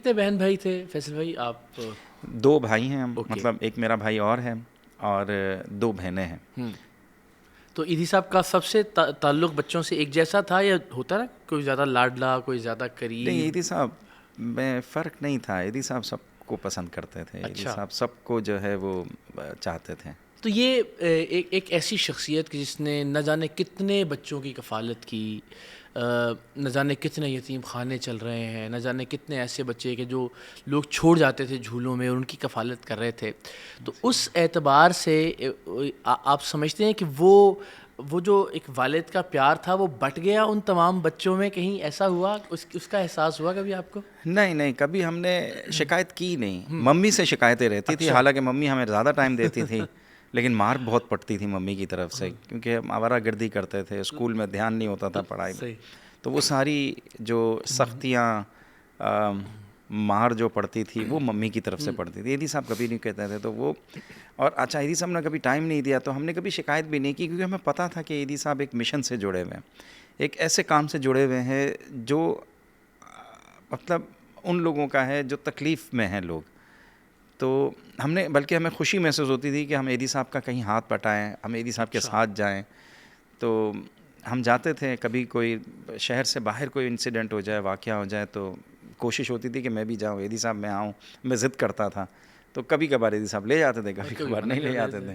कितने बहन भाई थे फैसल भाई आप? 2 भाई हैं हम, ओके। मतलब एक मेरा भाई और है, और 2 बहनें हैं। तो ईदी साहब का सबसे ताल्लुक बच्चों से एक जैसा था, या होता ना कोई ज़्यादा लाडला कोई ज़्यादा नहीं, करीब? ईदी साहब में फ़र्क नहीं था। ईदी साहब सबको पसंद करते थे। ईदी अच्छा। साहब सबको जो है वो चाहते थे। तो ये एक ऐसी शख्सियत की जिसने न जाने कितने बच्चों की कफ़ालत की, न जाने कितने यतीम खाने चल रहे हैं, न जाने कितने ऐसे बच्चे के जो लोग छोड़ जाते थे झूलों में और उनकी कफ़ालत कर रहे थे। तो उस एतबार से आप समझते हैं कि वो जो एक वालिद का प्यार था वो बट गया उन तमाम बच्चों में, कहीं ऐसा हुआ, उसका एहसास हुआ कभी आपको? नहीं, नहीं, कभी हमने शिकायत की नहीं। मम्मी से शिकायतें रहती थी, अच्छा। हालाँकि मम्मी हमें ज़्यादा टाइम देती थी, लेकिन मार बहुत पड़ती थी मम्मी की तरफ से, क्योंकि हम आवारागर्दी करते थे, स्कूल में ध्यान नहीं होता था पढ़ाई में। सही। तो वो सारी जो सख्तियाँ, मार जो पड़ती थी, वो मम्मी की तरफ से पड़ती थी। ईदी साहब कभी नहीं कहते थे, तो वो और अच्छा, ईदी साहब ने कभी टाइम नहीं दिया, तो हमने कभी शिकायत भी नहीं की, क्योंकि हमें पता था कि ईदी साहब एक मिशन से जुड़े हुए हैं, एक ऐसे काम से जुड़े हुए हैं जो मतलब उन लोगों का है जो तकलीफ़ में हैं लोग। तो हमने, बल्कि हमें खुशी महसूस होती थी कि हम ईदी साहब का कहीं हाथ बटाएँ, हम ईदी साहब के अच्छा। साथ जाएँ। तो हम जाते थे, कभी कोई शहर से बाहर कोई इंसिडेंट हो जाए, वाक़या हो जाए, तो कोशिश होती थी कि मैं भी जाऊँ, ईदी साहब मैं आऊँ। मैं ज़िद करता था, तो कभी-कभार ईदी साहब ले जाते थे, कभी कभी-कभार मना नहीं ले कर जाते देते। थे।